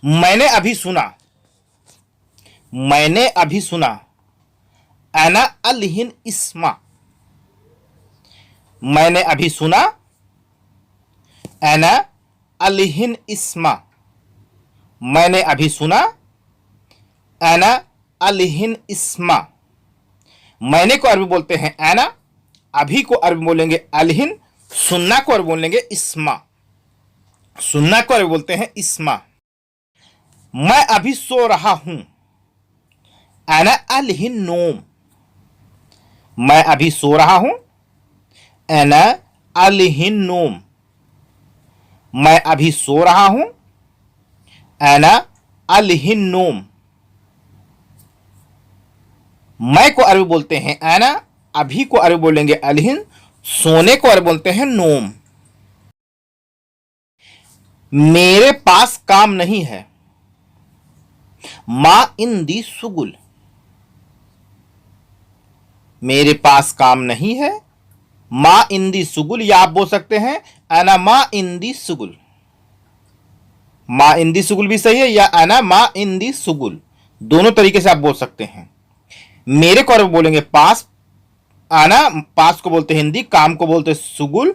मैंने अभी सुना, मैंने अभी सुना। अना अलहिन इस्मा, मैंने अभी सुना। अना अलहिन इस्मा, मैंने अभी सुना। अना अलहिन इस्मा, मैंने को अरबी बोलते हैं अना, अभी को अरबी बोलेंगे अलहिन, सुनना को अरबी बोलेंगे इस्मा, सुनना को अरबी बोलते हैं इस्मा। मैं अभी सो रहा हूं। अना अलहिन नोम, मैं अभी सो रहा हूं। अना अलहिन नोम, मैं अभी सो रहा हूं। अना अलहिन नोम, मैं को अरबी बोलते हैं अना, अभी को अरबी बोलेंगे अलहिन, सोने को अरबी बोलते हैं नोम। मेरे पास काम नहीं है। मा इंदी सुगुल, मेरे पास काम नहीं है। मा इंदी सुगुल, या आप बोल सकते हैं अना मा इंदी सुगुल, मा इंदी सुगुल भी सही है, या अना मा इंदी सुगुल, दोनों तरीके से आप बोल सकते हैं। मेरे को बोलेंगे पास, आना पास को बोलते हैं हिंदी, काम को बोलते हैं सुगुल,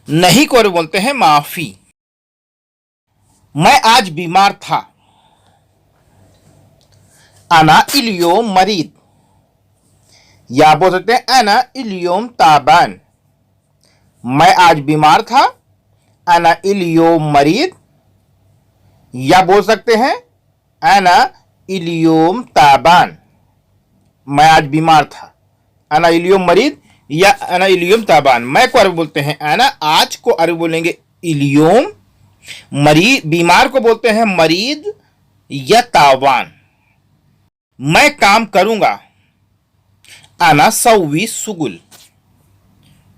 नहीं को बोलते हैं माफी। मैं आज बीमार था। अना इलियोम मरीद, या बोल सकते हैं अना इलियोम ताबान, मैं आज बीमार था। अना इलियोम मरीद, या बोल सकते हैं अना इलियोम ताबान, मैं आज बीमार था। अना इलियोम मरीद या अना इलियोम ताबान। मैं को अरबी बोलते हैं अना, आज को अरबी बोलेंगे इलियोम, मरीद बीमार को बोलते हैं मरीद या तावान। मैं काम करूंगा। अना सौवी सुगुल,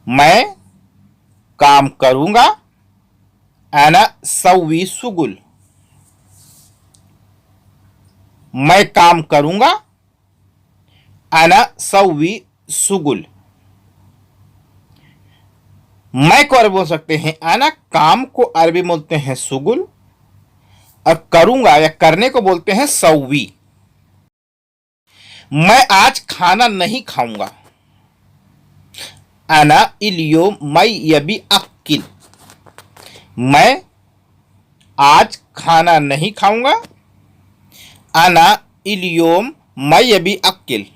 मैं काम करूंगा। अना सौवी सुगुल, मैं काम करूंगा। अना सौवी सुगुल। मैं को अरबी बोल सकते हैं अना, काम को अरबी बोलते हैं सुगुल, और करूंगा या करने को बोलते हैं सौवी। मैं आज खाना नहीं खाऊंगा। अना इलियोम मैं यबी अक्किल, मैं आज खाना नहीं खाऊंगा। अना इलियोम मैं यबी अक्किल,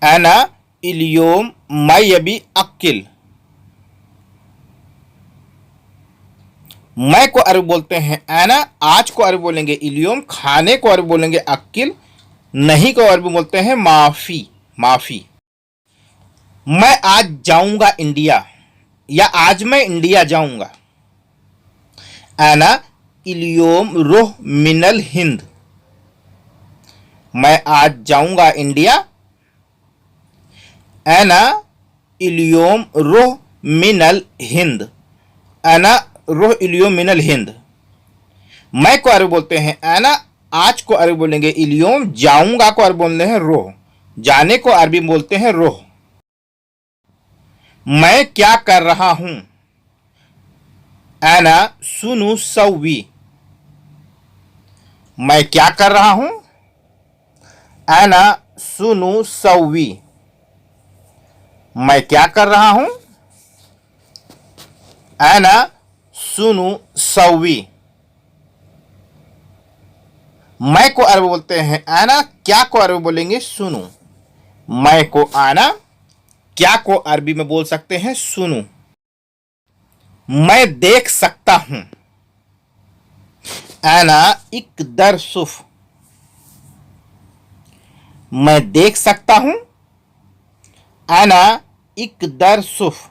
अना इलियोम मैं यबी अक्किल। मैं को अरबी बोलते हैं अना, आज को अरबी बोलेंगे इलियोम, खाने को अरबी बोलेंगे अक्किल, नहीं को अरबी बोलते हैं माफी, माफी। मैं आज जाऊंगा इंडिया, या आज मैं इंडिया जाऊंगा। अना इलियोम रुह मिनल हिंद, मैं आज जाऊंगा इंडिया। अना इलियोम रुह मिनल हिंद, अना रुह इलियोम मिनल हिंद। मैं को अरबी बोलते हैं अना, आज को अरबी बोलेंगे इलियोम, जाऊंगा को अरबी बोलते हैं रोह, जाने को अरबी बोलते हैं रोह। मैं क्या कर रहा हूं। अना सुनु सौवी, मैं क्या कर रहा हूं। अना सुनु सौवी, मैं क्या कर रहा हूं। अना सुनु सौवी। मैं को अरबी बोलते हैं अना, क्या को अरबी बोलेंगे सुनु। मैं को आना, क्या को अरबी में बोल सकते हैं सुनु। मैं देख सकता हूं। अना इकदर सुफ, मैं देख सकता हूं। अना इकदर सुफ,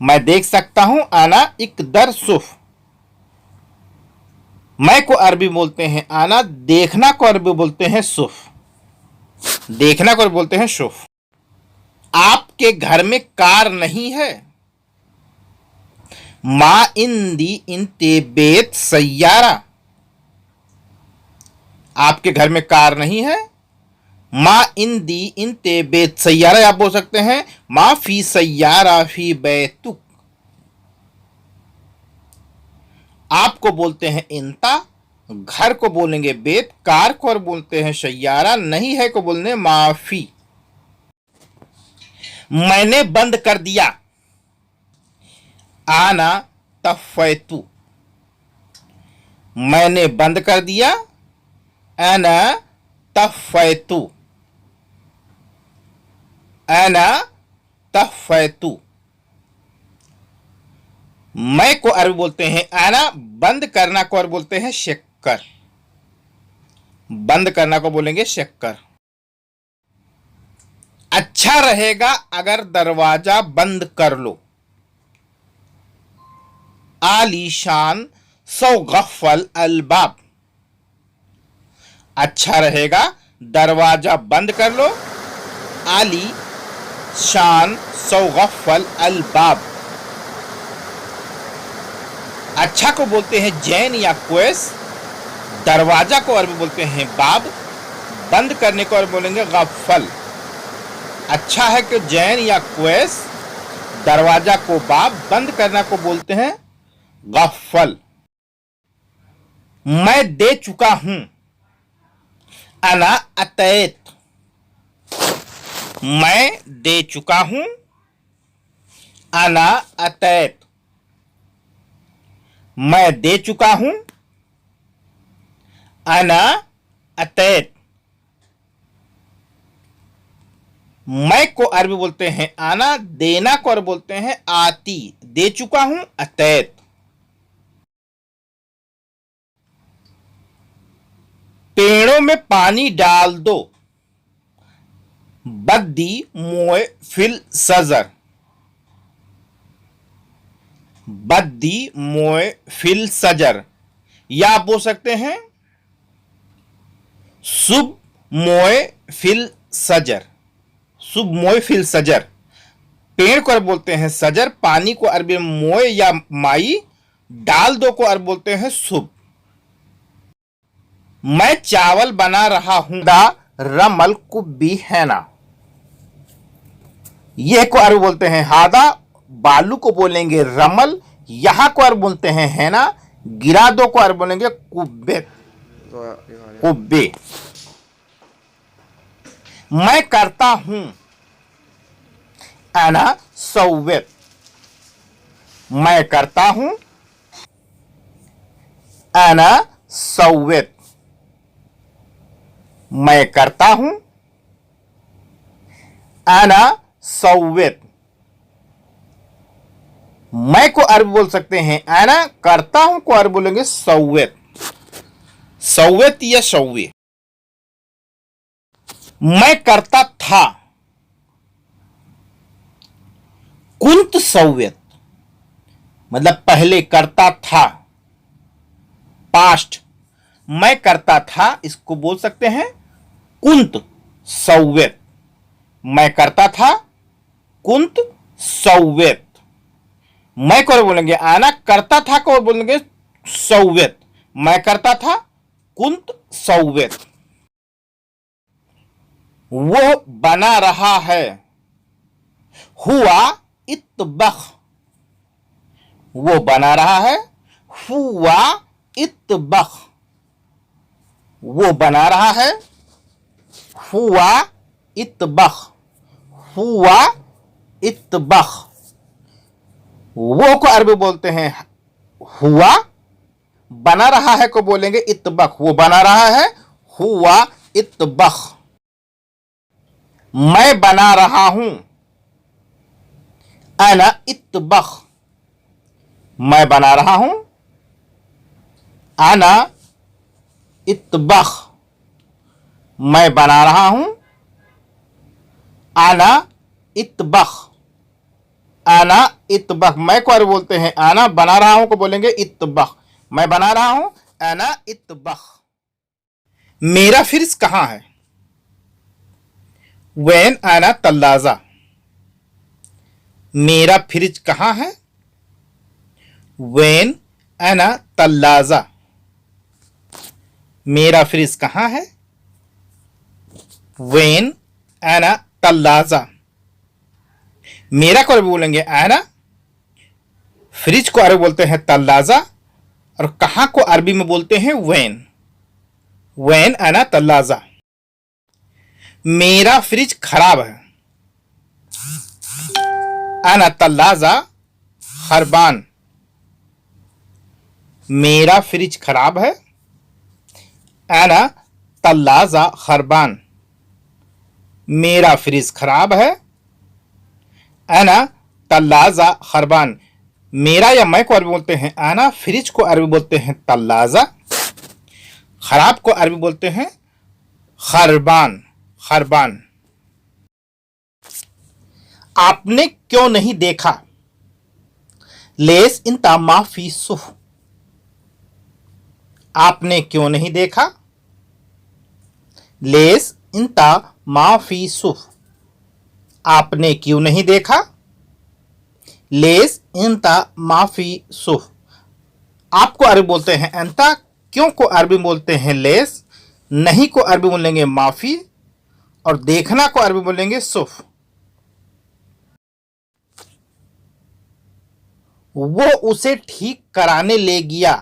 मैं देख सकता हूं। अना इकदर सुफ। मैं को अरबी बोलते हैं आना, देखना को अरबी बोलते हैं सुफ, देखना को बोलते हैं सुफ। आपके घर में कार नहीं है। मा इंदी इंते बेत सैयारा, आपके घर में कार नहीं है। मा इंदी इंते बेत सैयारा, आप बोल सकते हैं मा फी सैयारा फी बैतुक, आपको बोलते हैं इंता, घर को बोलेंगे बेत, कार को और बोलते हैं सैयारा, नहीं है को बोलने माफी। मैंने बंद कर दिया, आना तफैतु। मैंने बंद कर दिया, आना तफैतु, आना तफैतु। मैं को अरबी बोलते हैं आना, बंद करना को और बोलते हैं शक्कर। बंद करना को बोलेंगे शक्कर। अच्छा रहेगा अगर दरवाजा बंद कर लो, आलीशान सौगफल अलबाब। अच्छा रहेगा दरवाजा बंद कर लो, आली शान सौगफल अलबाब। अच्छा को बोलते हैं जैन या क्वेस, दरवाजा को अरबी बोलते हैं बाब, बंद करने को अरबी बोलेंगे गफल। अच्छा है कि जैन या क्वेस, दरवाजा को बाब, बंद करना को बोलते हैं गफल। मैं दे चुका हूं, अना अतैत। मैं दे चुका हूं, अना अतैत। मैं दे चुका हूं, अना अतैत। मैं को अरबी बोलते हैं आना, देना को अरबी बोलते हैं आती। दे चुका हूं अतैत। पेड़ों में पानी डाल दो, बद्दी मोए फिल सजर। बद्दी मोए फिल सजर, या आप बोल सकते हैं सुब मोए फिल सजर। सुब मोए फिल सजर। पेड़ को अरब बोलते हैं सजर, पानी को अरबी में मोए या माई, डाल दो को अरब बोलते हैं सुब। मैं चावल बना रहा हूं, दा रमल कुब्बी है ना। यह को अरब बोलते हैं हादा, बालू को बोलेंगे रमल, यहां को अरब बोलते हैं है ना, गिरा दो को अरब बोलेंगे कुब्बे। कुब्बे। मैं करता हूं, अना सौवेत। मैं करता हूं, अना सौवेत। मैं करता हूं, अना सौवेत। मैं को अरब बोल सकते हैं अना, करता हूं को अरब बोलेंगे सौवेत। सौवेत या सौवे। मैं करता था, कुंत सौवेत, मतलब पहले करता था, पास्ट। मैं करता था, इसको बोल सकते हैं कुंत सौवेत। मैं करता था, कुंत सौवेत। मैं को बोलेंगे आना, करता था को बोलेंगे सौवेत। मैं करता था, कुंत सौवेत। वो बना रहा है, हुआ इत्तबख। वो बना रहा है, हुआ इत्तबख। वो बना रहा है, हुआ इत्तबख। हुआ इत्तबख। वो को अरबी बोलते हैं हुआ, बना रहा है को बोलेंगे इत्तबख। वो बना रहा है, हुआ इत्तबख। मैं बना रहा हूं, अना इत्तबख। मैं बना रहा हूं, अना इत्तबख। मैं बना रहा हूं, अना इत्तबख। आना इत्तबख। मैं को अरबी बोलते हैं आना, बना रहा हूं को बोलेंगे इत्तबख। मैं बना रहा हूं, आना इत्तबख। मेरा फ्रिज कहां है, वैन आना तल्लाजा। मेरा फ्रिज कहां है, वैन आना तल्लाजा। मेरा फ्रिज कहां है, वैन आना तल्लाजा। मेरा को अरबी बोलेंगे आना, फ्रिज को अरबी बोलते हैं तल्लाजा, और कहाँ को अरबी में बोलते हैं वैन। वैन अना तल्लाजा। मेरा फ्रिज खराब है। अना तल्लाजा खरबान। मेरा फ्रिज खराब है। अना तल्लाजा खरबान। मेरा फ्रिज खराब है। अना तल्लाजा खरबान। मेरा या मैं को अरबी बोलते हैं आना, फ्रिज को अरबी बोलते हैं तल्लाजा, खराब को अरबी बोलते हैं खरबान। खरबान। आपने क्यों नहीं देखा। लेस इंता माफी सुफ। आपने क्यों नहीं देखा। लेस इंता माफी सुफ। आपने क्यों नहीं देखा। लेस इंता माफी सुफ। आपको अरबी बोलते हैं अंता, क्यों को अरबी बोलते हैं लेस, नहीं को अरबी बोलेंगे माफी, और देखना को अरबी बोलेंगे सुफ। वो उसे ठीक कराने ले गया।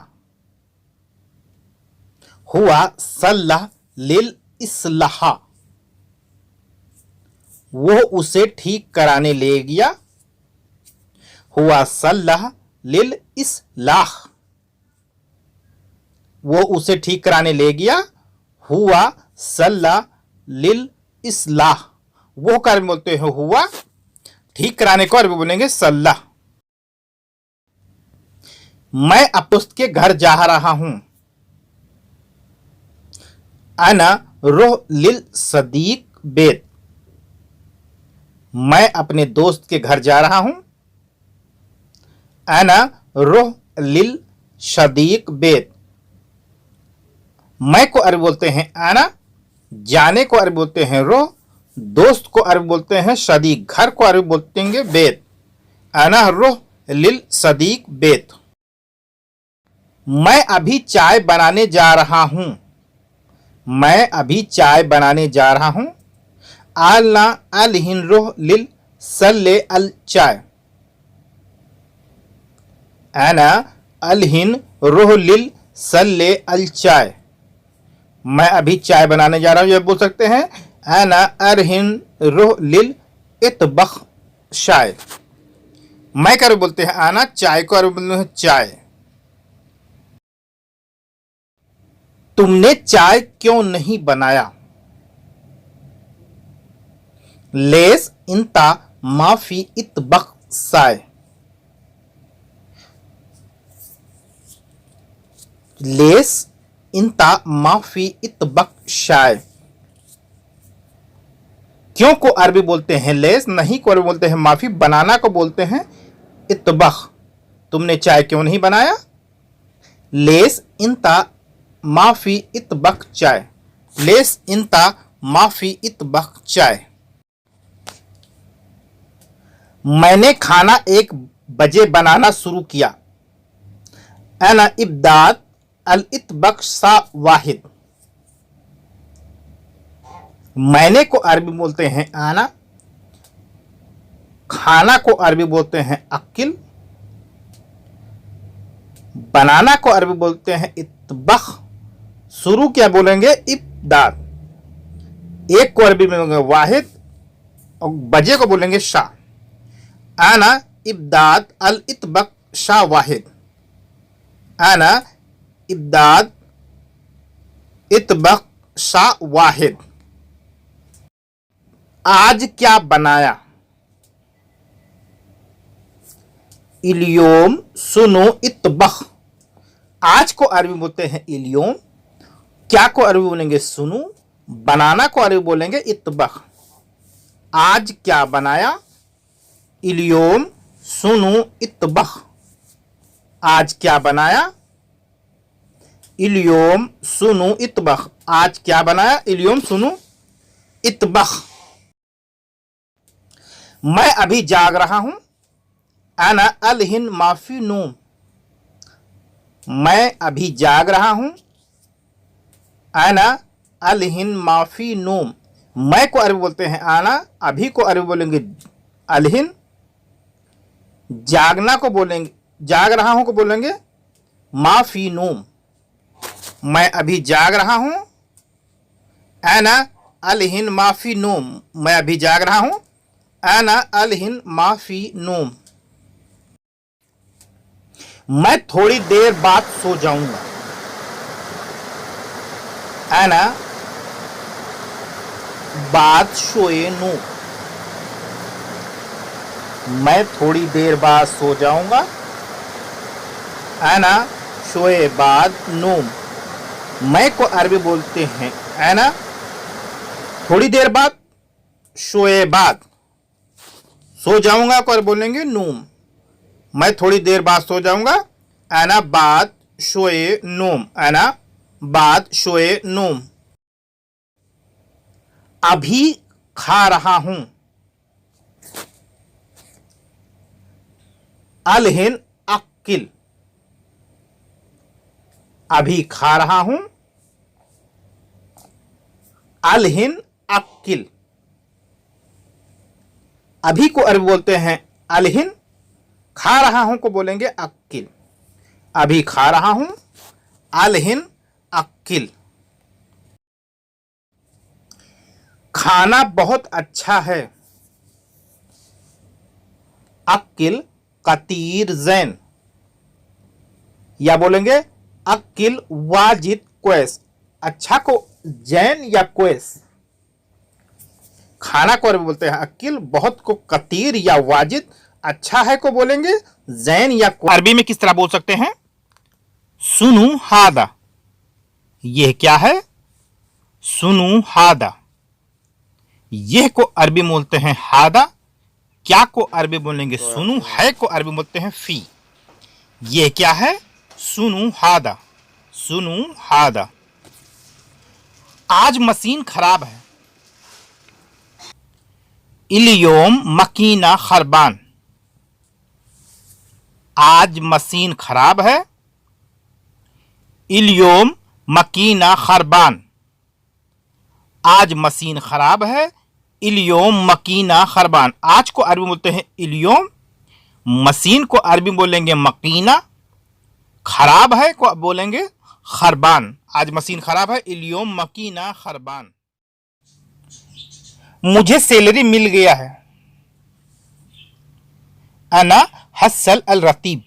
हुआ सल्लाह लिल इस्लाह। वो उसे ठीक कराने ले गया। हुआ सल्लाह लिल इस्लाह। वो उसे ठीक कराने ले गया। हुआ सल्लाह लिल इस्लाह। वो का अरबी बोलते हैं हुआ, ठीक कराने को अरबी बोलेंगे सल्लाह। मैं अब दोस्त के घर जा रहा हूं। अना रोह लिल सदीक बेत। मैं अपने दोस्त के घर जा रहा हूं। अना रोह लिल सदीक बेत। मैं को अरबी बोलते हैं आना, जाने को अरबी बोलते हैं रोह, दोस्त को अरबी बोलते हैं सदीक, घर को अरबी बोलते हैं बेत। अना रोह लिल सदीक बेत। मैं अभी चाय बनाने जा रहा हूं। मैं अभी चाय बनाने जा रहा हूं। आलना अलहिन रोह लिल सल्ले अल चाय। अना अलहिन रोह लिल सल्ले अल चाय। मैं अभी चाय बनाने जा रहा हूं, यह बोल सकते हैं अना अरहिन रोह लिल इतबख शाय। मैं कर बोलते हैं आना, चाय को अरबी बोलते हैं चाय। तुमने चाय क्यों नहीं बनाया। लेस इंता माफी इतबख साय। लेस इंता माफी इतबख शाय। क्यों को अरबी बोलते हैं लेस, नहीं को अरबी बोलते हैं माफी, बनाना को बोलते हैं इतबख। तुमने चाय क्यों नहीं बनाया। लेस इंता माफी इतबख चाय। लेस इंता माफी इतबख चाय। मैंने खाना 1 बजे बनाना शुरू किया। अना इब्दात अल इतबख सा वाहिद। मैंने को अरबी बोलते हैं आना, खाना को अरबी बोलते हैं अकिल, बनाना को अरबी बोलते हैं इतबख, शुरू क्या बोलेंगे इब्दात, एक को अरबी में बोलेंगे वाहिद और बजे को बोलेंगे शाह। आना इब्दात अल इतबख शाह वाहिद। आना इब्दात इतबख शाह वाहिद। आज क्या बनाया। इलियोम सुनो इतबख। आज को अरबी बोलते हैं इलियोम, क्या को अरबी बोलेंगे सुनू, बनाना को अरबी बोलेंगे इतबख। आज क्या बनाया। इलियोम सुनो इतबख। आज क्या बनाया। इलियोम सुनो इतबख। आज क्या बनाया। इलियोम सुनो इतबख। मैं अभी जाग रहा हूं। अना अलहिन माफी नूम। मैं अभी जाग रहा हूं। अना अलहिन माफी नूम। मैं को अरबी बोलते हैं आना, अभी को अरबी बोलेंगे अलहिन, जागना को बोलेंगे, जाग रहा हूं को बोलेंगे माफी नूम, मैं अभी जाग रहा हूं। अना अलहिन माफी नूम, मैं अभी जाग रहा हूं। अना अलहिन माफी नूम, मैं थोड़ी देर बाद सो जाऊंगा। अना बाद शोए नूम, मैं थोड़ी देर बाद सो जाऊंगा। अना शोए बाद नूम, मैं को अरबी बोलते हैं अना थोड़ी देर बाद, शोए बाद सो जाऊंगा को बोलेंगे नूम, मैं थोड़ी देर बाद सो जाऊंगा। अना बाद शोए नूम, अना बाद शोए नूम, अभी खा रहा हूं। अलहिन अक्किल, अभी खा रहा हूं। अलहिन अक्किल, अभी को अरबी बोलते हैं अलहिन, खा रहा हूं को बोलेंगे अक्किल, अभी खा रहा हूं। अलहिन अक्किल, खाना बहुत अच्छा है। अक्किल कतीर जैन, या बोलेंगे अक्किल वाजिद क्वेस, अच्छा को जैन या क्वेस। खाना को अरबी बोलते हैं अक्किल, बहुत को कतीर या वाजिद, अच्छा है को बोलेंगे जैन या क्वेस। अरबी में किस तरह बोल सकते हैं? सुनु हादा, यह क्या है? सुनु हादा, यह को अरबी बोलते हैं हादा, क्या को अरबी बोलेंगे सुनु, है को अरबी बोलते हैं फी। यह क्या है? सुनु हादा, सुनु हादा। आज मशीन खराब है। इलियोम मकीना खरबान, आज मशीन खराब है। इलियोम मकीना खरबान, आज मशीन खराब है। इलियोम मकीना खरबान, आज को अरबी बोलते हैं इलियोम, मशीन को अरबी बोलेंगे मकीना, खराब है को बोलेंगे खरबान। आज मशीन खराब है, इलियोम मकीना खरबान। मुझे सैलरी मिल गया है। अना हसल अल रतीब,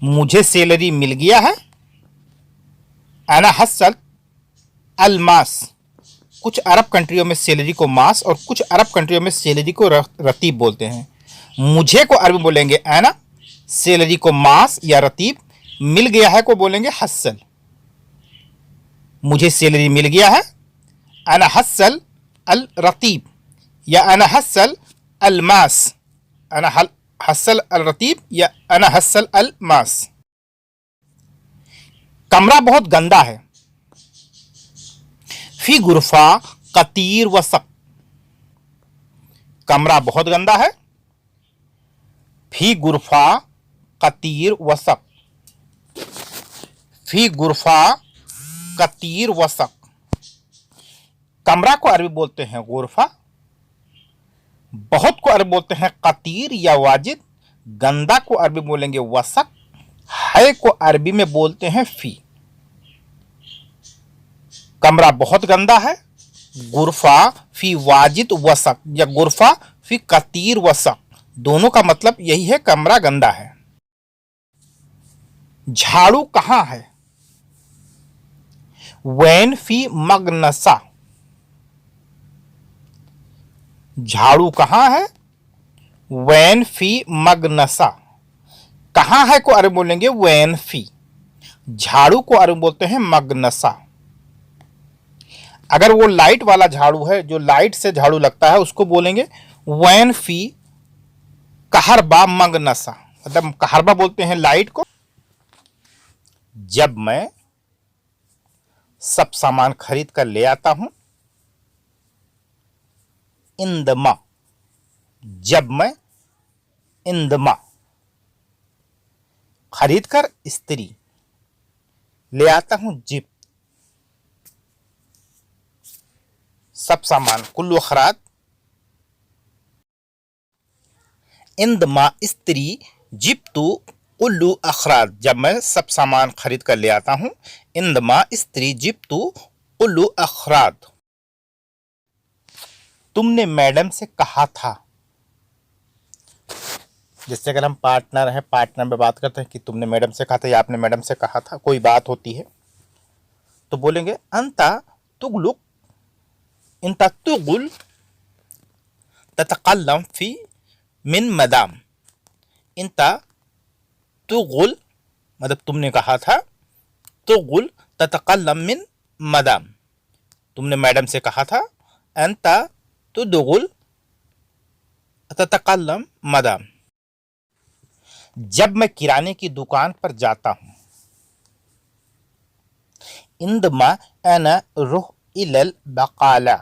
मुझे सैलरी मिल गया है। अना हसल अल मास, कुछ अरब कंट्रियों में सैलरी को मास और कुछ अरब कंट्रियों में सैलरी को रतीब बोलते हैं। मुझे को अरबी बोलेंगे अना, सैलरी को मास या रतीब, मिल गया है को बोलेंगे हसल। मुझे सैलरी मिल गया है। अना हसल अल रतीब या अना हसल अल मास, अना हसल अल रतीब या अना हसल अल मास। कमरा बहुत गंदा है। फी गुरफा कतीर वसक, कमरा बहुत गंदा है। फी गुरफा कतीर वसक, फी गुरफा कतीर वसक। कमरा को अरबी बोलते हैं गुरफा, बहुत को अरबी बोलते हैं कतीर या वाजिद, गंदा को अरबी बोलेंगे वसक, है को अरबी में बोलते हैं फी। कमरा बहुत गंदा है, गुरफा फी वाजिद वसक या गुरफा फी कतीर वसक, दोनों का मतलब यही है, कमरा गंदा है। झाड़ू कहां है? वैन फी मगनसा, झाड़ू कहां है? वैन फी मगनसा, कहां है को अरबी बोलेंगे वैन फी, झाड़ू को अरबी बोलते हैं मगनसा। अगर वो लाइट वाला झाड़ू है, जो लाइट से झाड़ू लगता है, उसको बोलेंगे वैन फी कहरबा मगनसा, मतलब कहरबा बोलते हैं लाइट को। जब मैं सब सामान खरीद कर ले आता हूं। इंदमा, जब मैं इंदमा खरीद कर इस्त्री ले आता हूं। जिप, सब सामान, कुल्लु खरात। इंदमा इस्त्री जिप्तु कुल्लू अखराज, जब मैं सब सामान खरीद कर ले आता हूँ। इंदमा स्त्री जिप्तु कुल्लू अखराज, तुमने मैडम से कहा था। जैसे अगर हम पार्टनर है, पार्टनर में बात करते हैं कि तुमने मैडम से कहा था या आपने मैडम से कहा था, कोई बात होती है तो बोलेंगे अंता तुगलुक, इंता तुगुल ततकल्लम फी मिन मदाम। इंता तुगुल मतलब तुमने कहा था, तुगुल ततकल्लम मिन मदाम, तुमने मैडम से कहा था। अंता तुदुगुल ततकल्लम मदाम, जब मैं किराने की दुकान पर जाता हूं। इंदमा अना रुह इलल बकाला,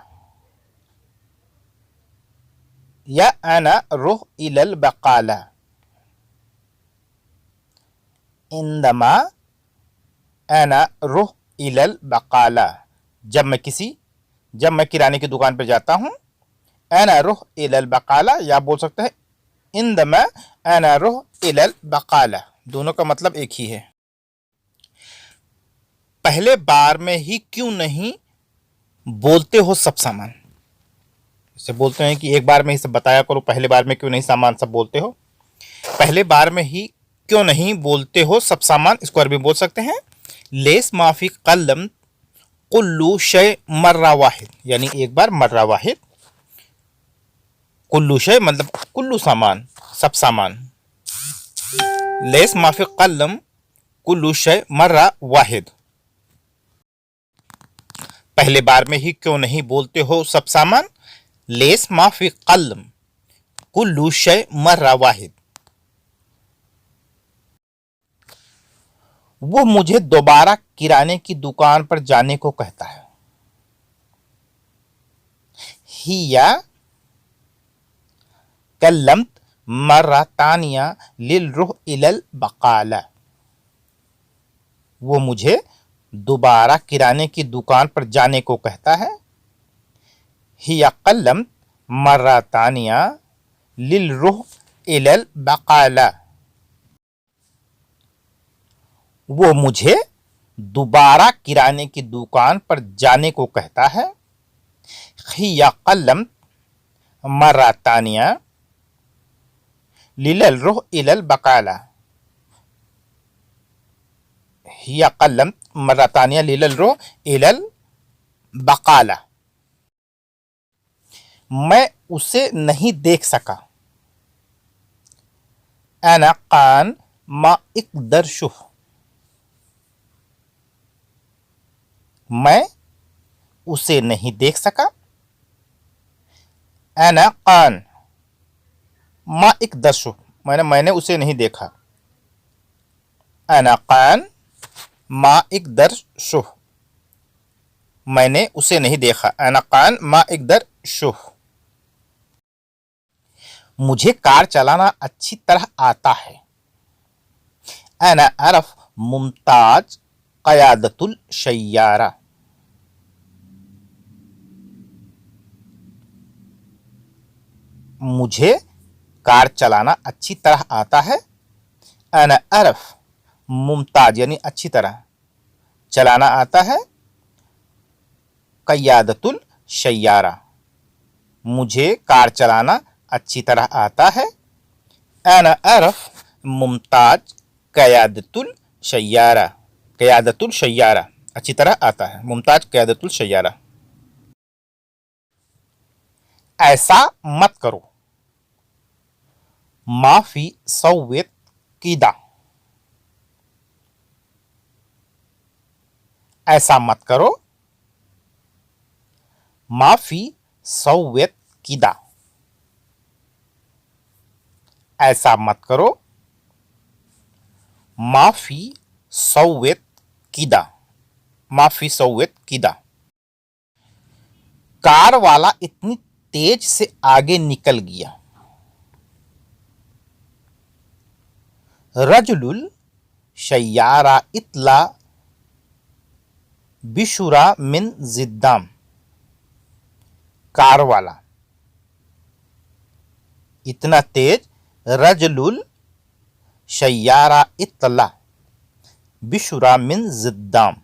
या अना रुह इलल बकाला। इंदमा अना रुह इलल बकाला, जब मैं किराने की दुकान पर जाता हूं। अना रुह इलल बकाला, या बोल सकते हैं इंदमा अना रुह इलल बकाला, दोनों का मतलब एक ही है। पहले बार में ही क्यों नहीं बोलते हो सब सामान। इसे बोलते हैं कि एक बार में ही सब बताया करो, पहले बार में क्यों नहीं सामान सब बोलते हो। पहले बार में ही क्यों नहीं बोलते हो सब सामान, इसको अरबी बोल सकते हैं लेस माफी कलम कुल्लू शय मर्रा वाहिद, यानी एक बार मर्रा वाहिद। कुल्लू शय मतलब कुल्लू सामान, सब सामान। लेस माफी कलम कुल्लू शय मर्रा वाहिद, पहले बार में ही क्यों नहीं बोलते हो सब सामान। लेस माफी कलम कुल्लू शय मर्रा वाहिद, वो मुझे दोबारा किराने की दुकान पर जाने को कहता है। हिया कल्लमत मर्रा तानिया लिल रुह इलल बकाला, वो मुझे दोबारा किराने की दुकान पर जाने को कहता है। हिया कल्लमत मर्रा तानिया लिल रुह इलल बकाला, वो मुझे दोबारा किराने की दुकान पर जाने को कहता है। हिया कल्लमत मर्रा तानिया लिल रुह इलल बकाला, हिया कल्लमत मर्रा तानिया लिल रुह इलल बकाला, मैं उसे नहीं देख सका। अना कान मा इकदर शुफ, मैं उसे नहीं देख सका। अना कान मा इकदर शुफ, मैंने उसे नहीं देखा। अना कान मा इकदर शुफ, मैंने उसे नहीं देखा। अना कान मा इकदर शुफ, मुझे कार चलाना अच्छी तरह आता है। अना अरफ मुमताज क़यादतुल शय्यारा, मुझे कार चलाना अच्छी तरह आता है। अना अरफ मुमताज यानी अच्छी तरह, चलाना आता है। क़यादतुल शय्यारा, मुझे कार चलाना अच्छी तरह आता है। अना अरफ मुमताज क़यादतुल शय्यारा, क़यादतुल शय्यारा अच्छी तरह आता है। मुमताज क़यादतुल शय्यारा। ऐसा मत करो। माफी सौवेत कीदा, ऐसा मत करो। माफी सौवेत कीदा, ऐसा मत करो। माफी सौवेत कीदा, माफी सौवेत कीदा, कार वाला इतनी तेज से आगे निकल गया। रजुलुल शय्यारा इतला बिशुरा मिन जिद्दाम, कार वाला इतना तेज। रजुलुल शय्यारा इत्तला बिशुरा मिन जिद्दाम,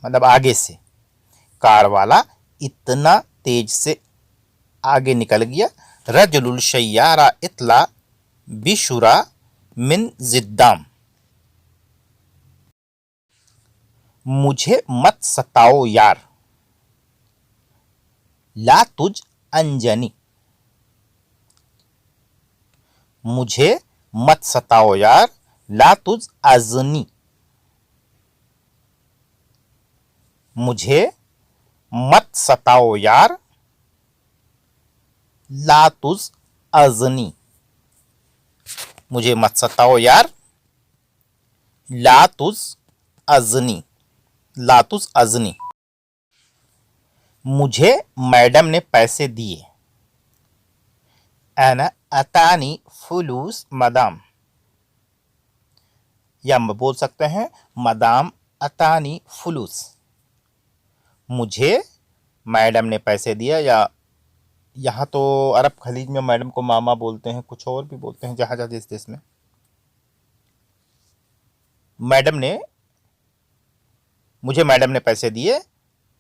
मतलब आगे से। कार वाला इतना तेज से आगे निकल गया। रजुलुल शय्यारा इत्ला बिशुरा मिन जिद्दाम, मुझे मत सताओ यार। ला तुझ अंजनी, मुझे मत सताओ यार। ला तुझ अजनी, मुझे मत सताओ यार। ला तुझ अजनी, मुझे मत सताओ यार। ला तुझ अजनी, ला तुझ अजनी, मुझे मैडम ने पैसे दिए। अना अतानी फुलूस मदाम, या हम बोल सकते हैं मदाम अतानी फुलूस, मुझे मैडम ने पैसे दिया। या यहाँ तो अरब खलीज में मैडम को मामा बोलते हैं, कुछ और भी बोलते हैं जहाँ जहाँ जिस देश में। मैडम ने, मुझे मैडम ने पैसे दिए।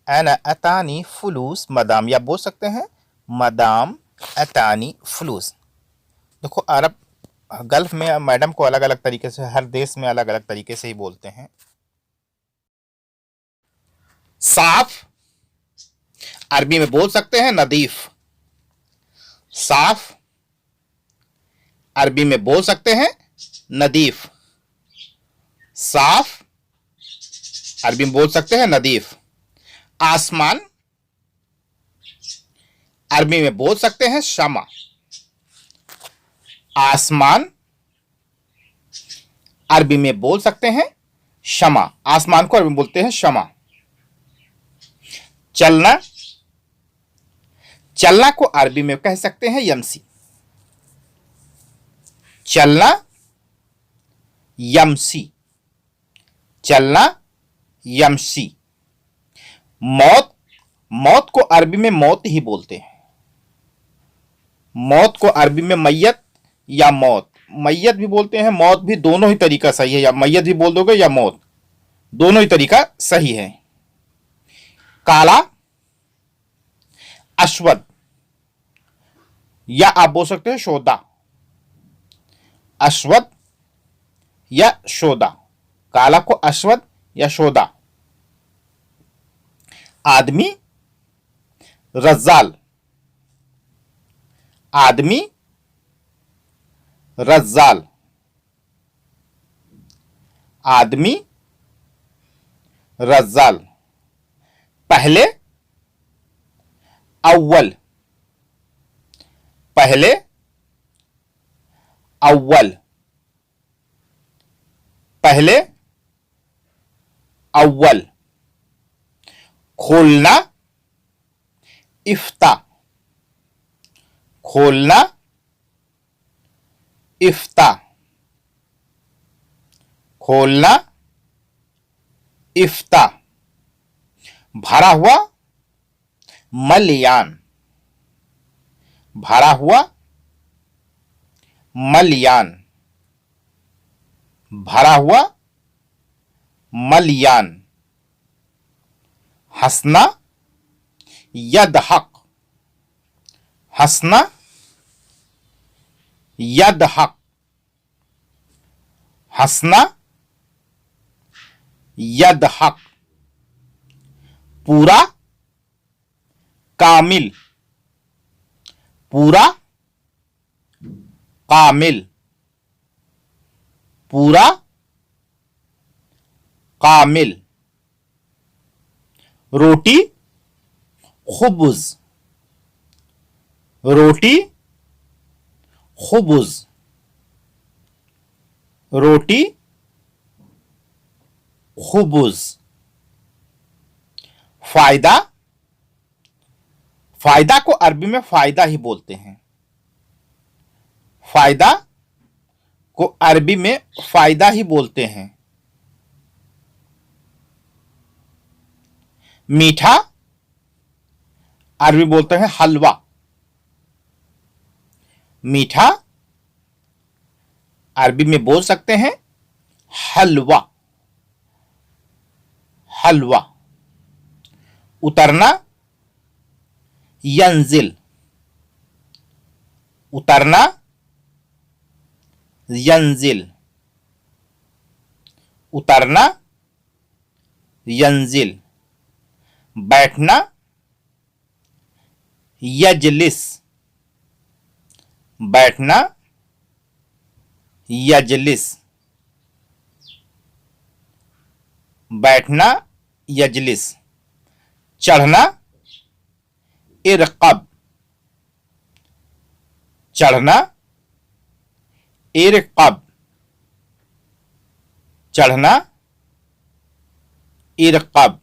अना अतानी फुलूस मदाम, या बोल सकते हैं मदाम अतानी फुलूस। देखो अरब गल्फ में मैडम को अलग अलग तरीके से, हर देश में अलग अलग तरीके से ही बोलते हैं। साफ अरबी में बोल सकते हैं नदीफ। साफ अरबी में बोल सकते हैं नदीफ। साफ अरबी में बोल सकते हैं नदीफ। आसमान अरबी में बोल सकते हैं शमा। आसमान अरबी में बोल सकते हैं शमा, आसमान को अरबी में बोलते हैं शमा। चलना, चलना को अरबी में कह सकते हैं यमसी। चलना यमसी, चलना यमसी। मौत, मौत को अरबी में मौत ही बोलते हैं। मौत को अरबी में मैयत या मौत, मैयत भी बोलते हैं, मौत भी, दोनों ही तरीका सही है। या मैयत भी बोल दोगे या मौत, दोनों ही तरीका सही है। काला अश्वद, या आप बोल सकते हैं शोदा। अश्वद या शोदा, काला को अश्वद या शोदा। आदमी रज्जाल, आदमी रज्जाल, आदमी रज्जाल। पहले अव्वल, पहले अव्वल, पहले अव्वल। खोलना इफ्ता, खोलना इफ्ता, खोलना इफ्ता। भरा हुआ मलयान, भरा हुआ मलयान, भरा हुआ मलयान। हंसना यदहक, हंसना यदहक, हंसना यदहक। पूरा कामिल, पूरा कामिल, पूरा कामिल। रोटी खुबुज, रोटी खुबुज, रोटी खुबुज। फायदा, फायदा को अरबी में फायदा ही बोलते हैं। फायदा को अरबी में फायदा ही बोलते हैं। मीठा अरबी बोलते हैं हलवा, मीठा अरबी में बोल सकते हैं हलवा, हलवा। उतरना, यंजिल, उतरना, यंजिल, उतरना, यंजिल। बैठना, यजलिस, बैठना, यजलिस, बैठना, यजलिस। चढ़ना, इरकब, चढ़ना, इरकब, चढ़ना, इरकब।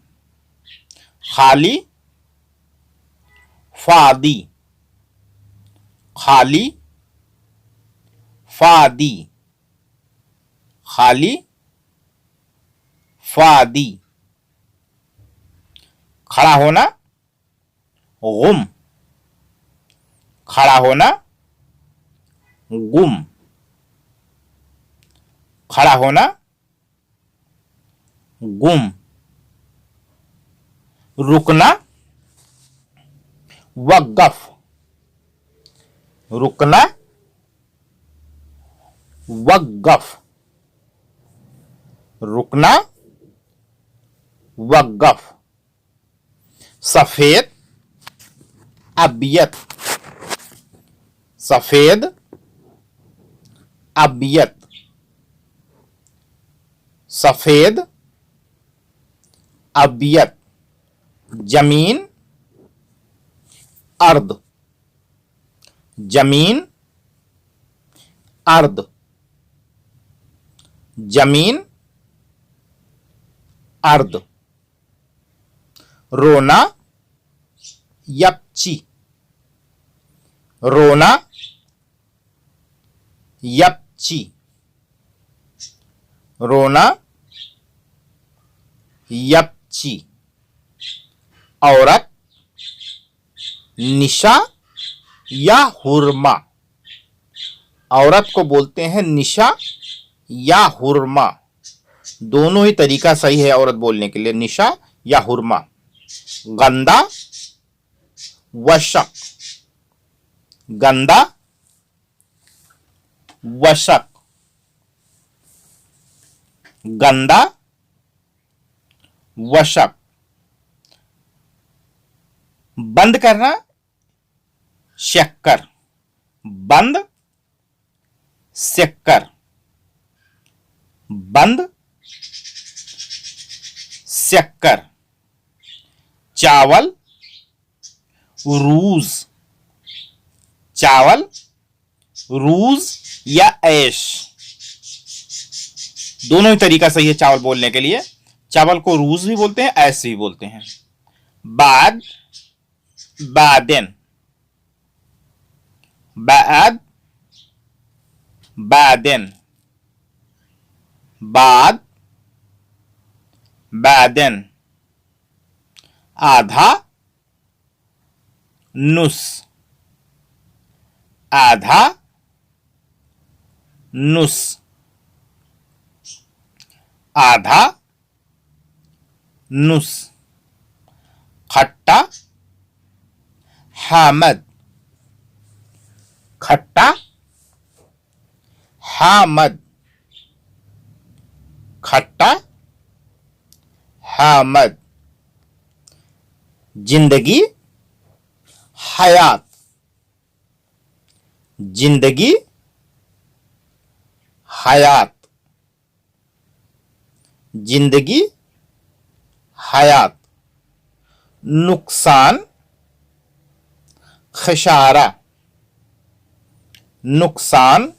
खाली, फादी, खाली, फादी, खाली, फादी। खड़ा होना, गुम, खड़ा होना, गुम, खड़ा होना, गुम। रुकना, वक़्फ़, रुकना, वक़्फ़, रुकना, वक़्फ़। सफेद, अबियत, सफेद, अबियत, सफेद, अबियत। जमीन, अर्द, जमीन, अर्द, जमीन, अर्द। रोना, यपची, रोना, यपची, रोना, यपची। औरत, निशा या हुरमा, औरत को बोलते हैं निशा या हुरमा। दोनों ही तरीका सही है औरत बोलने के लिए, निशा या हुरमा। गंदा, वशक, गंदा, वशक, गंदा, वशक। बंद करना, शक्कर, बंद, शक्कर, बंद, शक्कर। चावल, रूज, चावल, रूज या ऐश, दोनों ही तरीका सही है चावल बोलने के लिए। चावल को रूज भी बोलते हैं, ऐश भी बोलते हैं। बाद, बादेन, बाद, बादेन, बाद, बादेन। आधा, नुस, आधा, नुस, आधा, नुस। खट्टा, हामद, खट्टा, हामद, खट्टा, हामद। जिंदगी, हयात, जिंदगी, हयात, जिंदगी, हयात। नुकसान, खसारा, नुकसान,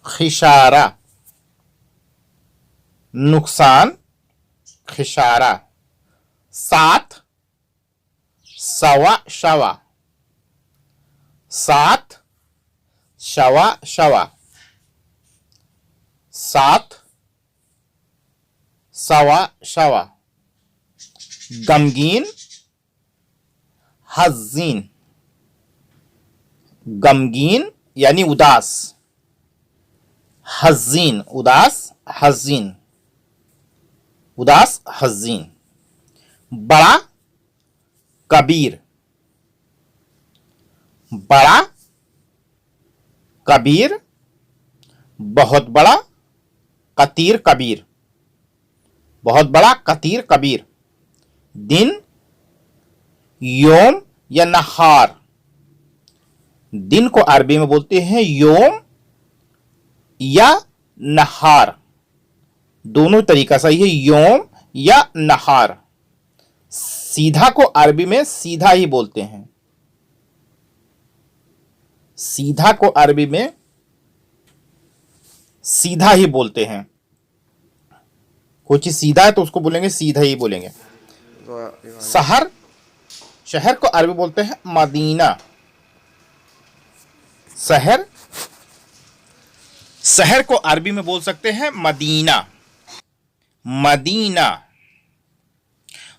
खसारा, नुकसान, खसारा। साथ, सवा शवा, साथ, शवा शवा, साथ, सवा शवा। गमगीन, हज़ीन, गमगीन यानी उदास, हज़ीन उदास, हज़ीन उदास, हज़ीन। बड़ा, कबीर, बड़ा, कबीर, बहुत बड़ा, कतीर, कबीर, बहुत बड़ा, कतीर, कबीर। दिन, योम या नहार। दिन को अरबी में बोलते हैं योम या नहार, दोनों तरीका सही है, योम या नहार। सीधा को अरबी में सीधा ही बोलते हैं, सीधा को अरबी में सीधा ही बोलते हैं। कोई चीज सीधा है तो उसको बोलेंगे सीधा ही बोलेंगे। शहर, शहर को अरबी बोलते हैं मदीना। शहर, शहर को अरबी में बोल सकते हैं मदीना, मदीना।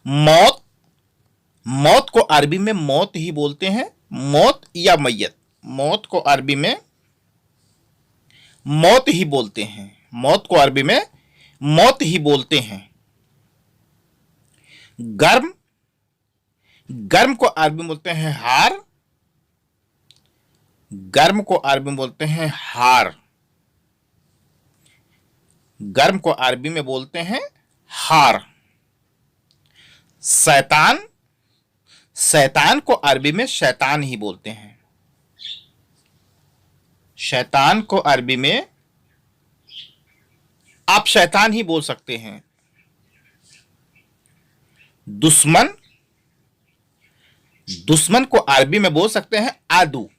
मौत, मौत को अरबी में मौत ही बोलते हैं, मौत या मैयत। मौत को अरबी में मौत ही बोलते हैं, मौत को अरबी में मौत ही बोलते हैं। गर्म, गर्म को अरबी में बोलते हैं हार, गर्म को अरबी में बोलते हैं हार, गर्म को अरबी में बोलते हैं हार। शैतान, शैतान को अरबी में शैतान ही बोलते हैं, शैतान को अरबी में आप शैतान ही बोल सकते हैं। दुश्मन, दुश्मन को अरबी में बोल सकते हैं आदू,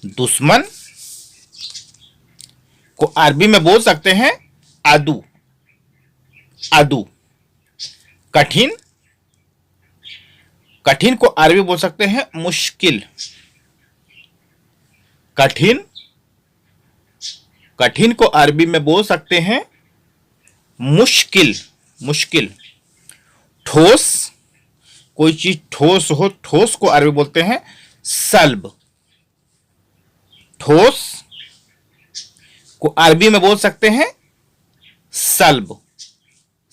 दुश्मन को अरबी में बोल सकते हैं आदू, आदू। कठिन, कठिन को अरबी बोल सकते हैं मुश्किल, कठिन, कठिन को अरबी में बोल सकते हैं मुश्किल, मुश्किल। ठोस, कोई चीज ठोस हो, ठोस को अरबी बोलते हैं सल्ब, ठोस को अरबी में बोल सकते हैं सल्ब,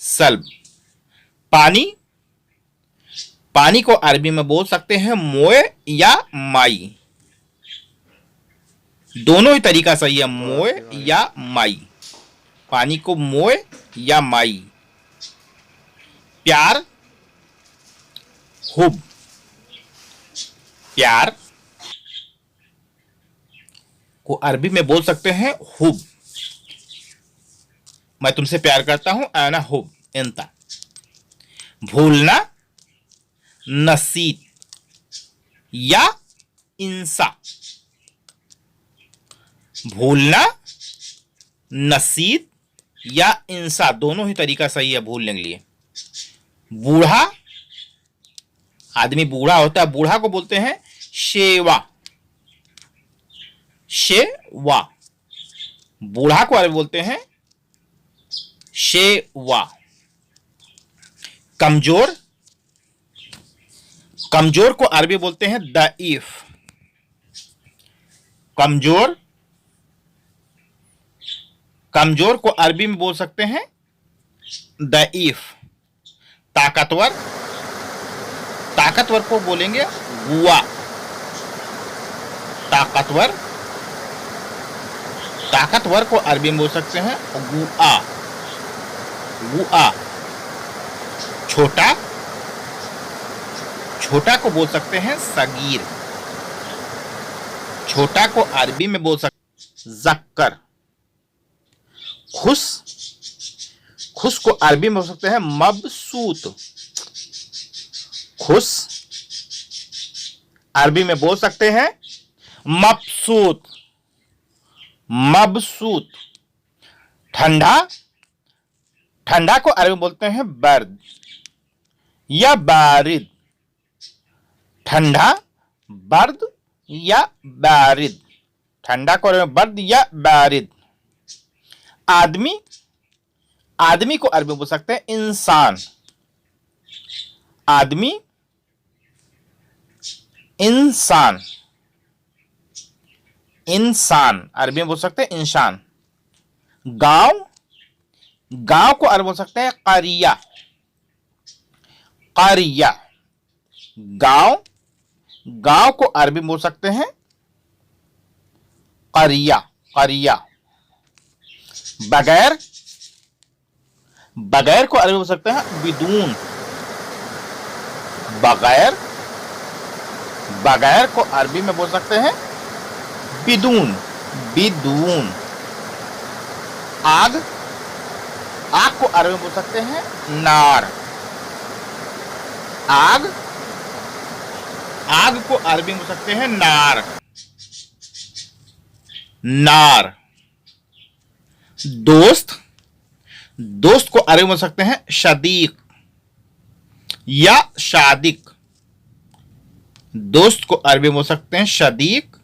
सल्ब। पानी, पानी को अरबी में बोल सकते हैं मोए या माई, दोनों ही तरीका सही है, मोए या माई, पानी को मोए या माई। प्यार, हुब, प्यार को अरबी में बोल सकते हैं हुब, मैं तुमसे प्यार करता हूं, आना हुब इंता। भूलना, नसीत या इंसा, भूलना, नसीत या इंसा, दोनों ही तरीका सही है भूलने के लिए। बूढ़ा, आदमी बूढ़ा होता है, बूढ़ा को बोलते हैं शेवा, शेवा, बूढ़ा को अरबी बोलते हैं शेवा। कमजोर, कमजोर को अरबी बोलते हैं दईफ, कमजोर, कमजोर को अरबी में बोल सकते हैं दईफ। ताकतवर, ताकतवर को बोलेंगे गुआ, ताकतवर, ताकतवर को अरबी में बोल सकते हैं गुआ, गुआ। छोटा, छोटा को बोल सकते हैं सगीर, छोटा को अरबी में बोल सकते जक्कर। खुश, खुश को अरबी में बोल सकते हैं मबसूत, खुश अरबी में बोल सकते हैं मबसूत, मबसूत। ठंडा, ठंडा को अरबी में बोलते हैं बर्द या बारिद, ठंडा, बर्द या बारिद, ठंडा को अरबी में बर्द या बारिद। आदमी, आदमी को अरबी में बोल सकते हैं इंसान, आदमी, इंसान, इंसान अरबी में बोल सकते हैं इंसान। गांव, गांव को अरबी बोल सकते हैं करिया। करिया गांव, गांव को अरबी में बोल सकते हैं करिया। करिया। बगैर, बगैर को अरबी में बोल सकते हैं बिदून। बगैर, बगैर को अरबी में बोल सकते हैं बिदून। बिदून। आग, आग को अरबी में बोल सकते हैं नार। आग, आग को अरबी में बोल सकते हैं नार। नार। दोस्त, दोस्त को अरबी में बोल सकते हैं शदीक या शादिक। दोस्त को अरबी में बोल सकते हैं शदीक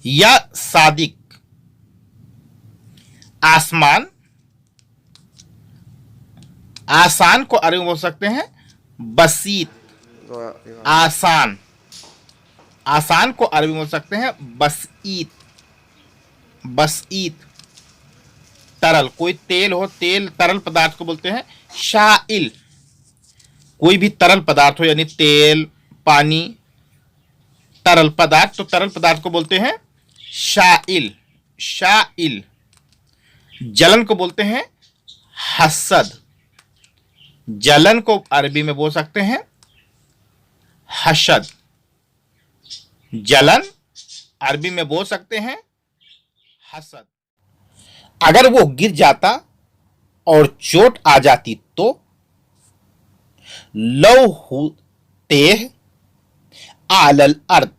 या सादिक। आसमान, आसान को अरबी में बोल सकते हैं बसीत। आसान, आसान को अरबी में बोल सकते हैं बसीत। बसीत। तरल, कोई तेल हो, तेल तरल पदार्थ को बोलते हैं शाइल। कोई भी तरल पदार्थ हो यानी तेल, पानी, तरल पदार्थ, तो तरल पदार्थ को बोलते हैं शाइल। शाइल। जलन को बोलते हैं हसद। जलन को अरबी में बोल सकते हैं हसद। जलन अरबी में बोल सकते हैं हसद। अगर वो गिर जाता और चोट आ जाती तो लौहु तेह आलल अर्द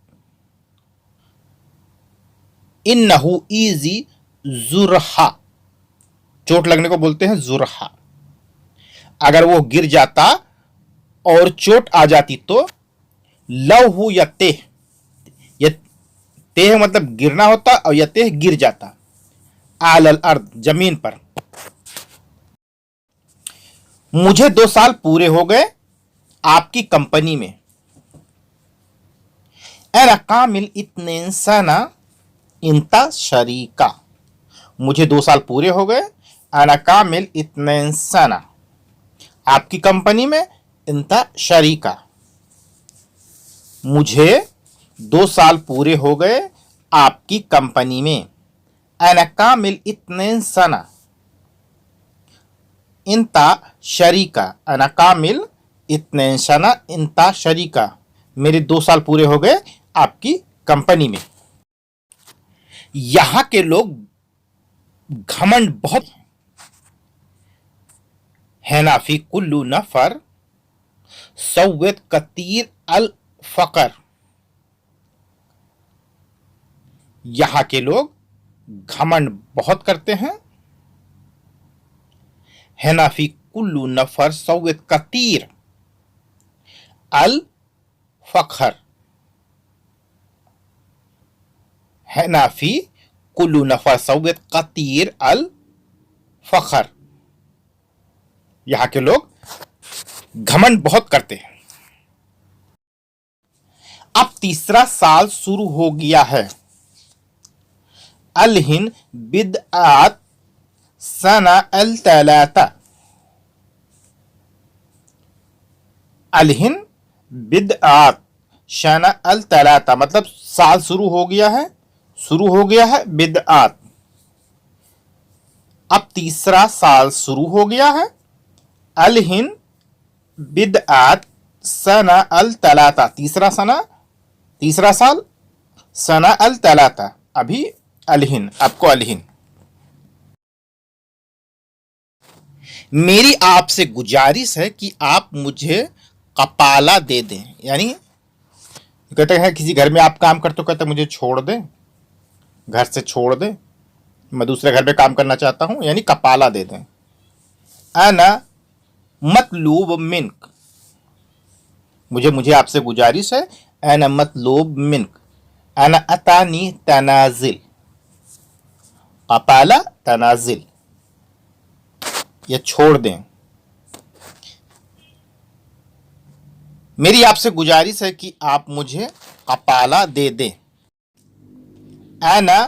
इन्नहु इजी जुरहा। चोट लगने को बोलते हैं जुरहा। अगर वो गिर जाता और चोट आ जाती तो लौहु या तेह, या तेह मतलब गिरना होता और या तेह गिर जाता। आलल अर्द जमीन पर। मुझे 2 साल पूरे हो गए आपकी कंपनी में। एरा कामिल इतने सना इंता शरीका। मुझे 2 साल पूरे हो गए। अना कामिल इतने सना आपकी कंपनी में, इंता शरीका। मुझे 2 साल पूरे हो गए आपकी कंपनी में। अना कामिल इतने सना इंता शरीका। अना कामिल इतने सना इंता शरीका। मेरे 2 साल पूरे हो गए आपकी कंपनी में। यहां के लोग घमंड बहुत है ना फी कुल्लू नफर सौवत कतीर अल फकर। यहां के लोग घमंड बहुत करते हैं। है ना फी कुल्लू नफर सौवत कतीर अल फखर। है ना फी कुल्लू नफर सौवत कतीर अल फखर। यहां के लोग घमंड बहुत करते हैं। अब तीसरा साल शुरू हो गया है। अलहिन बिदआत सना अल तलाता। अलहिन बिदआत शना अल तलाता मतलब साल शुरू हो गया है। शुरू हो गया है बिदआत। अब तीसरा साल शुरू हो गया है। अलहिन बिदआत सना अल तलाता। तीसरा सना, तीसरा साल। सना अल तलाता अभी अलहिन, आपको अलहिन। मेरी आपसे गुजारिश है कि आप मुझे कपाला दे दें। यानी कहते हैं किसी घर में आप काम करते हो, कहते मुझे छोड़ दे, घर से छोड़ दे, मैं दूसरे घर पे काम करना चाहता हूं, यानी कपाला दे दें। अना मतलूब मिन्क। मुझे आपसे गुजारिश है। अना मतलूब मिन्क। अना अतानी तनाजिल। कपाला तनाजिल, या छोड़ दें। मेरी आपसे गुजारिश है कि आप मुझे कपाला दे दें। अना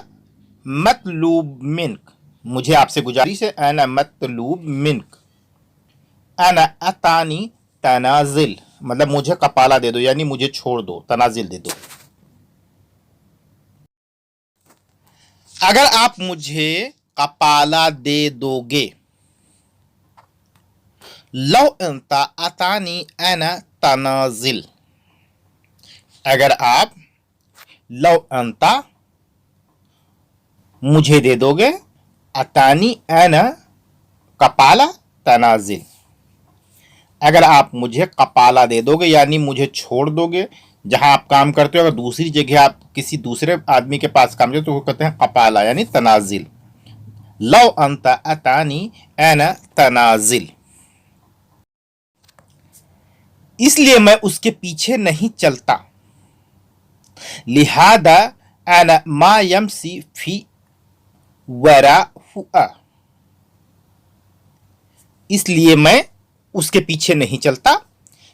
मतलूब मिन्क, मुझे आपसे गुजारिश है। अना मतलूब मिन्क। अना अतानी तनाजिल, मतलब मुझे कपाला दे दो, यानी मुझे छोड़ दो, तनाजिल दे दो। अगर आप मुझे कपाला दे दोगे, लो अंता अतानी अना तनाजिल। अगर आप लो अंता मुझे दे दोगे, अतानी अना कपाला तनाजिल। अगर आप मुझे कपाला दे दोगे यानी मुझे छोड़ दोगे, जहां आप काम करते हो, अगर दूसरी जगह आप किसी दूसरे आदमी के पास काम करते हो तो वो कहते हैं कपाला यानी तनाजिल। लो अंता अतानी अना तनाजिल। इसलिए मैं उसके पीछे नहीं चलता। लिहादा अना मा यमसी फी वरा हुआ, इसलिए मैं उसके पीछे नहीं चलता।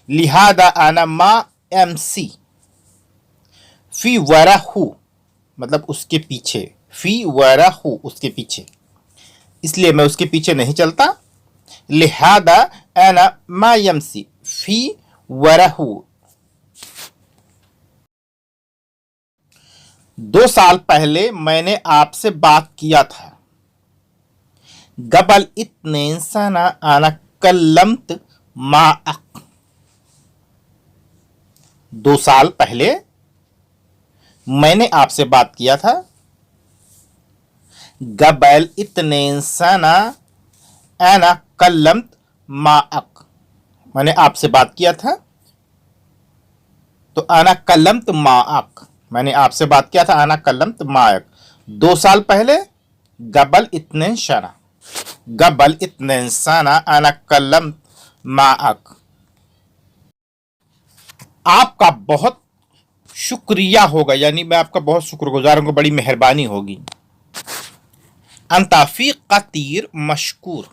लिहादा अना मा एमसी फी वराहू, मतलब उसके पीछे, फी वराहू उसके पीछे, इसलिए मैं उसके पीछे नहीं चलता। लिहादा अना मा यमसी फी वराहू। 2 साल पहले मैंने आपसे बात किया था। गबल इतने सना आना कल्लमत माअक, 2 साल पहले मैंने आपसे बात किया था। गबल इतने सना आना कल्लमत माअक, मैंने आपसे बात किया था। तो आना कल्लमत माअक, मैंने आपसे बात किया था। आना कल्लमत माअक, 2 साल पहले। गबल इतने सना, गबल इतने सना आना कल्लमत माअक। आपका बहुत शुक्रिया होगा, यानी मैं आपका बहुत शुक्रगुजार हूँ, बड़ी मेहरबानी होगी। अंताफी कतीर मशकूर,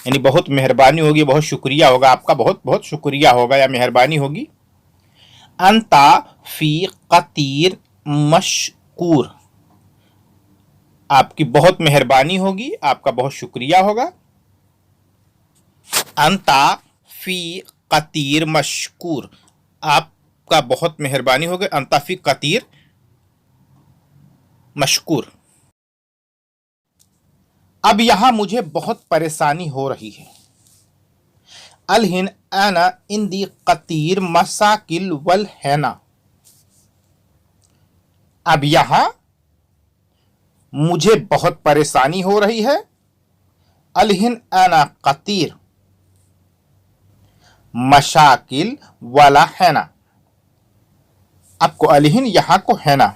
यानी बहुत मेहरबानी होगी, बहुत शुक्रिया होगा आपका, बहुत बहुत शुक्रिया होगा या मेहरबानी होगी। अंता फी कतीर मशकूर, आपकी बहुत मेहरबानी होगी, आपका बहुत शुक्रिया होगा। अंता फी कतीर मशकूर, आपका बहुत मेहरबानी होगी। अंता फी कतीर मशकूर। अब यहां मुझे बहुत परेशानी हो रही है। अलहिन आना इंदी कतीर मसाकिल वल हैना, अब यहां मुझे बहुत परेशानी हो रही है। अलहिन आना कतीर मशाकिल वाला हैना, आपको अलहिन यहां को हैना,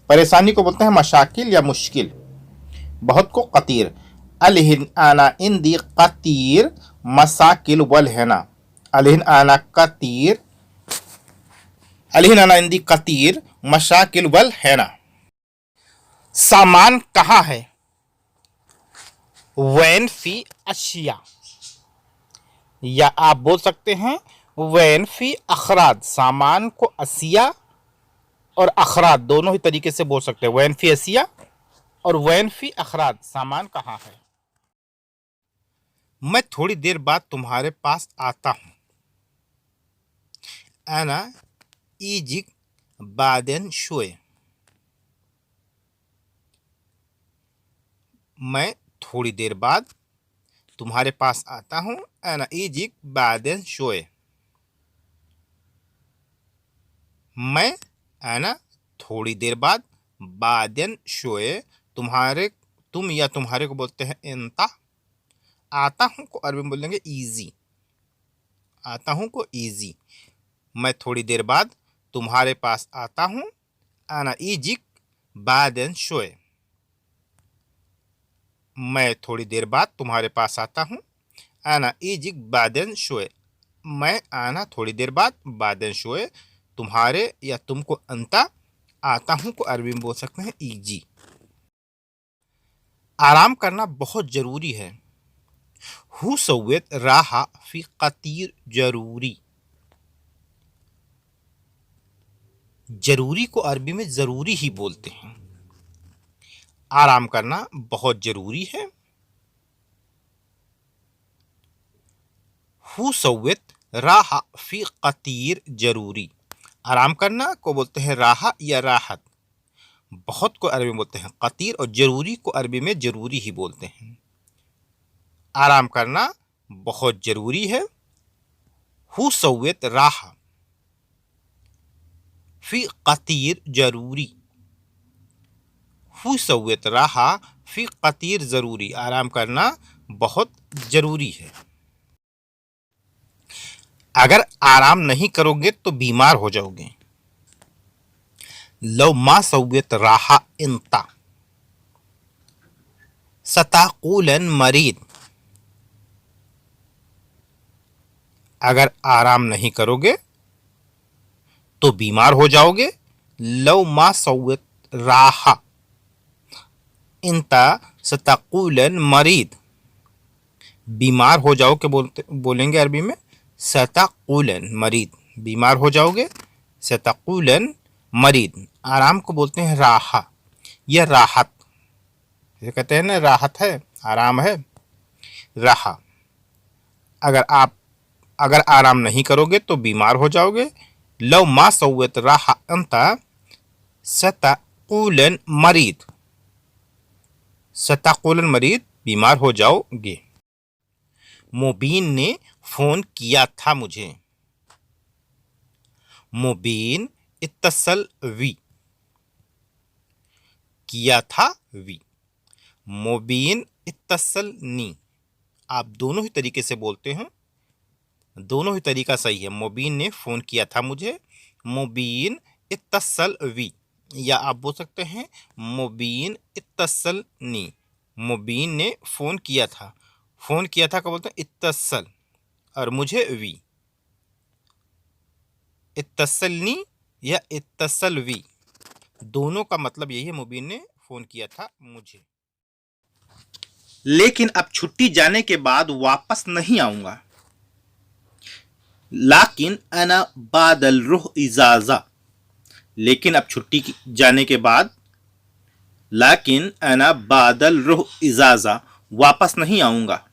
परेशानी को बोलते हैं मशाकिल या मुश्किल, बहुत को कतीर। अलहिन आना इंदी कतीर मसाकिल वल हैना, अलहिन आना कतीर, अलहिन आना इंदी कतीर मशाकिल वल हैना। सामान कहाँ है? वैन फी अशिया, या आप बोल सकते हैं वैन फी अखराज, सामान को असिया और अखराज दोनों ही तरीके से बोल सकते हैं। वैन फी असिया और वैन फी अखराज, सामान कहाँ है। मैं थोड़ी देर बाद तुम्हारे पास आता हूं। अना इजिक बादेन शोए, मैं थोड़ी देर बाद तुम्हारे पास आता हूं। अना इजिक बादेन शोए, मैं अना थोड़ी देर बाद, बादेन शोए तुम्हारे, तुम या तुम्हारे को बोलते हैं इंता। आता हूं को अरबी में बोलेंगे इजी, आता हूं को इजी। मैं थोड़ी देर बाद तुम्हारे पास आता हूं। अना इजिक बादेन शोए, मैं थोड़ी देर बाद तुम्हारे पास आता हूं। अना इजिक बादेन शोए, मैं आना थोड़ी देर बाद, बादेन शोए तुम्हारे या तुमको अंता। आता हूं को अरबी में बोल सकते हैं इजी। आराम करना बहुत जरूरी है। हु सवेत राहा फी कतीर जरूरी, जरूरी को अरबी में जरूरी ही बोलते हैं। आराम करना बहुत जरूरी है। हु सव्वत राहा फी कतीर जरूरी। आराम करना को बोलते हैं राहा या राहत। बहुत को अरबी में बोलते हैं कतीर और जरूरी को अरबी में जरूरी ही बोलते हैं। आराम करना बहुत जरूरी है। हु सव्वत राहा फी कतीर जरूरी। हु सव्वत राहा फी कतीर जरूरी। आराम करना बहुत जरूरी है। अगर आराम नहीं करोगे तो बीमार हो जाओगे। लो मा सव्वत राहा इंता सताकुलन मरीद। अगर आराम नहीं करोगे तो बीमार हो जाओगे। लो मा सव्वत राहा इंता सताकुलन मरीद। बीमार हो जाओ के बोलेंगे अरबी में सताकुलन मरीद। बीमार हो जाओगे सताकुलन मरीद। आराम को बोलते हैं राहा या राहत। जैसे कहते हैं ना राहत है, आराम है, राहा। अगर आराम नहीं करोगे तो बीमार हो जाओगे। लो मा सव्वत राहा अंता सताकुलन मरीद। सताकुलन मरीद, बीमार हो जाओगे। मुबीन ने फोन किया था मुझे। मुबीन इत्तसल वी। किया था वी। मुबीन इत्तसल नी। आप दोनों ही तरीके से बोलते हैं, दोनों ही तरीका सही है। मुबीन ने फोन किया था मुझे। मुबीन इत्तसल वी, या आप बोल सकते हैं मुबीन इत्तसल नी। मुबीन ने फोन किया था। फोन किया था क्या बोलते हैं इत्तसल, और मुझे वी। इत्तसलनी या इत्तसलवी, दोनों का मतलब यही है। मुबीन ने फोन किया था मुझे। लेकिन अब छुट्टी जाने के बाद वापस नहीं आऊंगा। लाकिन अना बादल रुह इजाजा। लेकिन अब छुट्टी जाने के बाद, लाकिन अना बादल रुह इजाजा, वापस नहीं आऊंगा।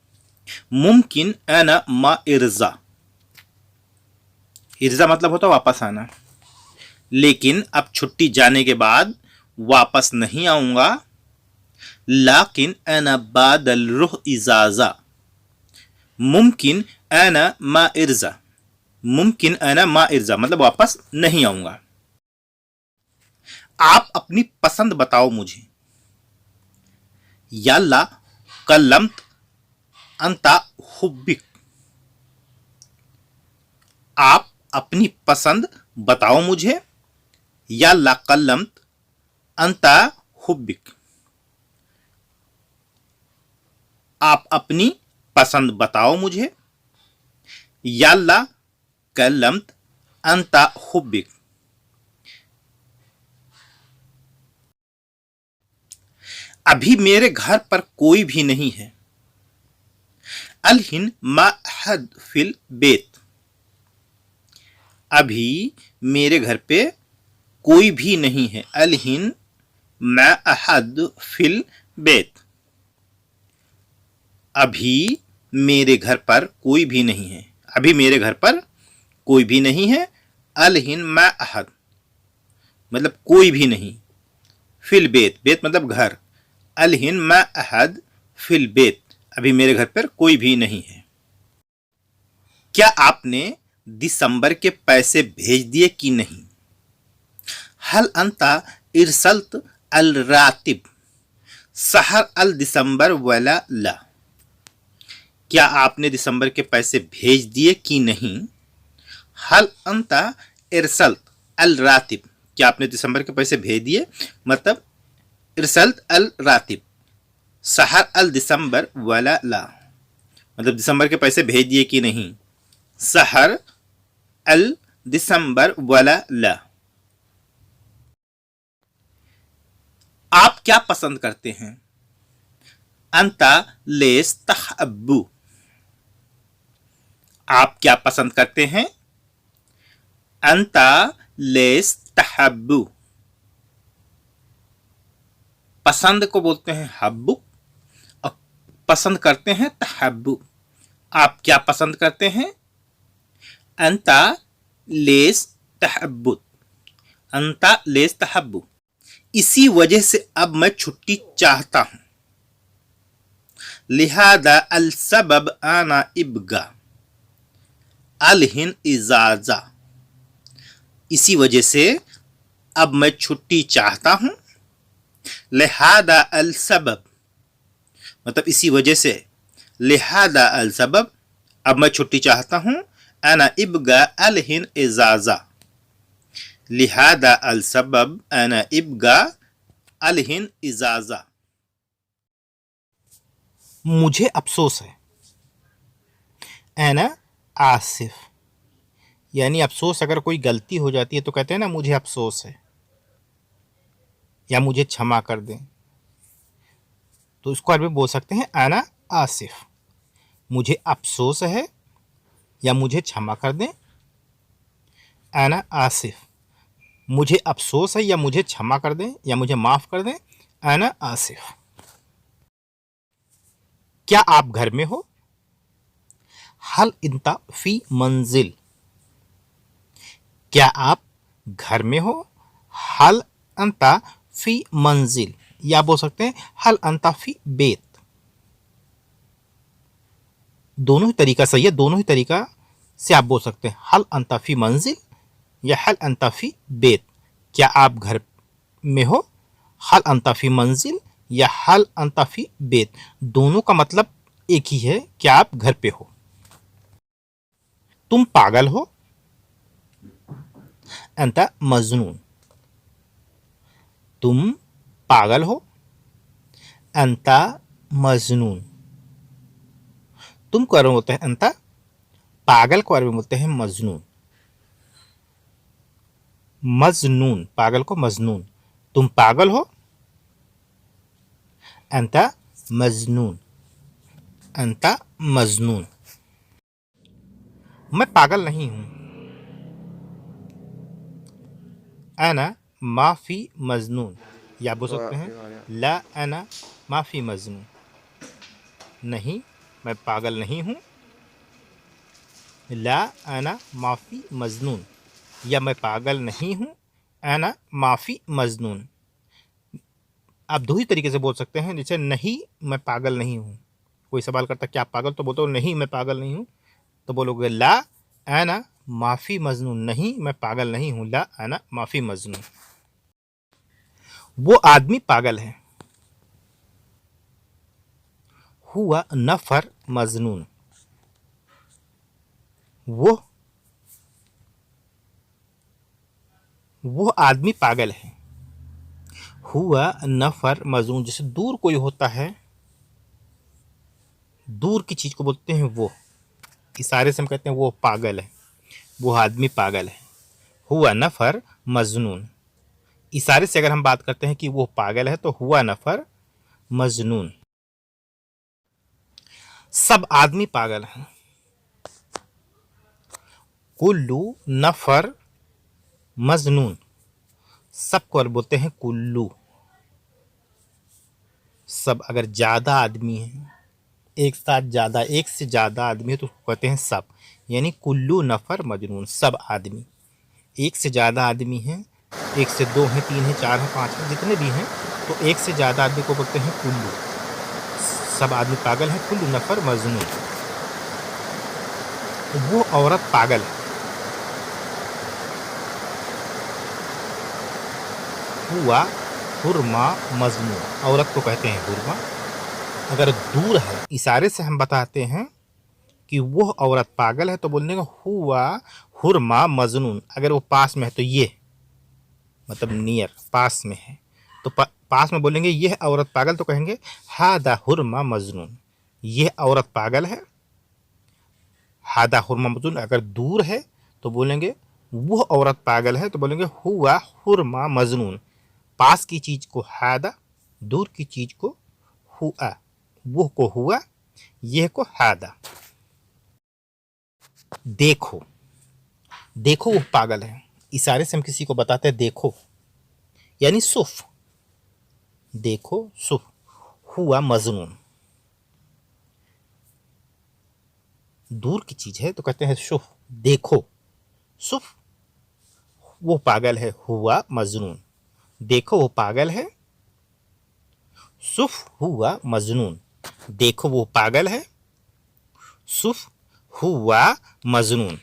मुमकिन अना मा इर्जा। इर्जा मतलब होता वापस आना। लेकिन अब छुट्टी जाने के बाद वापस नहीं आऊंगा। लाकिन अना बादल रुह इजाजा। मुमकिन अना मा इर्जा। मुमकिन अना मा इर्जा मतलब वापस नहीं आऊंगा। आप अपनी पसंद बताओ मुझे। यल्ला कल्लम्त अंता हुब्बिक। आप अपनी पसंद बताओ मुझे। यल्ला कल्लम्त अंता हुब्बिक। आप अपनी पसंद बताओ मुझे। यल्ला कल्लम्त अंता हुब्बिक। अभी मेरे घर पर कोई भी नहीं है। अलहिन मा हद फिल बेत। अभी मेरे घर पे कोई भी नहीं है। अलहिन मा अहद फिल बेत। अभी मेरे घर पर कोई भी नहीं है। अभी मेरे घर पर कोई भी नहीं है। अलहिन मा अहद मतलब कोई भी नहीं। फिल बेत, बेत मतलब घर। अलहिन मा अहद फिल बेत, अभी मेरे घर पर कोई भी नहीं है। क्या आपने दिसंबर के पैसे भेज दिए कि नहीं? हल अंता इरसल्त अल रातिब सहर अल दिसंबर वला ला। क्या आपने दिसंबर के पैसे भेज दिए कि नहीं? हल अंता इरसल्त अल रातिब, क्या आपने दिसंबर के पैसे भेज दिए, मतलब इरसल्त अल रातिब सहर अल दिसंबर वला ला, मतलब दिसंबर के पैसे भेज दिए कि नहीं। सहर अल दिसंबर वला ला। आप क्या पसंद करते हैं? अंता लेस तहब्बू। आप क्या पसंद करते हैं? अंता लेस तहब्बु। पसंद को बोलते हैं हब्बु और पसंद करते हैं तहब्बु। आप क्या पसंद करते हैं? अंता लेस तहब्बु, अंता लेस तहब्बु। इसी वजह से अब मैं छुट्टी चाहता हूं। लिहादा अल सबब आना इब्गा अलहिन इजाजा। इसी वजह से अब मैं छुट्टी चाहता हूं। लिहादा अल सबब मतलब इसी वजह से, लिहादा अल सबब अब मैं छुट्टी चाहता हूं। अना इब्गा अलहिन इजाजा, लिहादा अल सबब अना इब्गा अलहिन इजाजा। मुझे अफसोस है। अना आसिफ, यानी अफसोस अगर कोई गलती हो जाती है तो कहते हैं ना मुझे अफसोस है या मुझे क्षमा कर दें, तो इसको अरबी में बोल सकते हैं अना आसिफ। मुझे अफसोस है या मुझे क्षमा कर दें। अना आसिफ, मुझे अफसोस है या मुझे क्षमा कर दें या मुझे माफ कर दें। अना आसिफ। क्या आप घर में हो? हल इंता फी मंजिल, क्या आप घर में हो? हल अंता फी मंजिल, या बोल सकते हैं हल अंता फी बेत। दोनों ही तरीका सही है, दोनों ही तरीका से आप बोल सकते हैं हल अंता फी मंजिल या हल अंता फी बेत। क्या आप घर में हो? हल अंता फी मंजिल या हल अंता फी बेत। दोनों का मतलब एक ही है, क्या आप घर पे हो। तुम पागल हो? अंता मजनून, तुम पागल हो। अंता मजनून। तुम को अरबी में बोलते हैं अंता, पागल को अरबी में बोलते हैं मजनून। मजनून, पागल को मजनून। तुम पागल हो। अंता मजनून, अंता मजनून। मैं पागल नहीं हूं। अना माफी मजनून, या बोल सकते हैं ला अना माफी मजनून। नहीं, मैं पागल नहीं हूं। ला अना माफी मजनून, या मैं पागल नहीं हूं। अना माफी मजनून। आप दो ही तरीके से बोल सकते हैं, जैसे नहीं मैं पागल नहीं हूं। कोई सवाल करता क्या आप पागल, तो बोलते हो नहीं मैं पागल नहीं हूं। तो बोलोगे ला अना माफी मजनून, नहीं मैं पागल नहीं हूं। ला अना माफी मजनून। वो आदमी पागल है। हुआ नफर मजनून, वो आदमी पागल है। हुआ नफर मजनून, जैसे दूर कोई होता है, दूर की चीज को बोलते हैं वो, इशारे से हम कहते हैं वो पागल है, वो आदमी पागल है। हुआ नफर मजनून। इशारे से अगर हम बात करते हैं कि वो पागल है तो हुआ नफर मजनून। सब आदमी पागल हैं। कुल्लू नफर मजनून, सबको और बोलते हैं कुल्लू। सब अगर ज्यादा आदमी है, एक साथ ज्यादा, एक से ज्यादा आदमी है तो कहते हैं सब, यानी कुल्लू नफर मजनून, सब आदमी। एक से ज्यादा आदमी हैं, एक से दो हैं, तीन हैं, चार हैं, पांच हैं, जितने भी हैं, तो एक से ज्यादा आदमी को बोलते हैं कुल्लू। सब आदमी पागल है, कुल्लू नफर मजनून। वो औरत पागल है। हुआ हुरमा मजनून, औरत को कहते हैं हुरमा। अगर दूर है, इशारे से हम बताते हैं कि वो औरत पागल है तो बोलने का हुआ हुरमा मजनून। अगर वो पास में है तो ये मतलब नियर, पास में है तो पास में बोलेंगे यह औरत पागल, तो कहेंगे हादा हुरमा मजनून, यह औरत पागल है। हादा हुरमा मजनून। अगर दूर है तो बोलेंगे वो औरत पागल है, तो बोलेंगे हुआ हुरमा मजनून। पास की चीज को हादा, दूर की चीज को हुआ, वो को हुआ, यह को हादा। देखो, देखो वो पागल है। इशारे से हम किसी को बताते हैं देखो, यानी सुफ, देखो सुफ। हुआ मजनून, दूर की चीज है तो कहते हैं सुफ, देखो सुफ, वो पागल है। हुआ मजनून, देखो वो पागल है। सुफ हुआ मजनून, देखो वो पागल है। सुफ हुआ मजनून।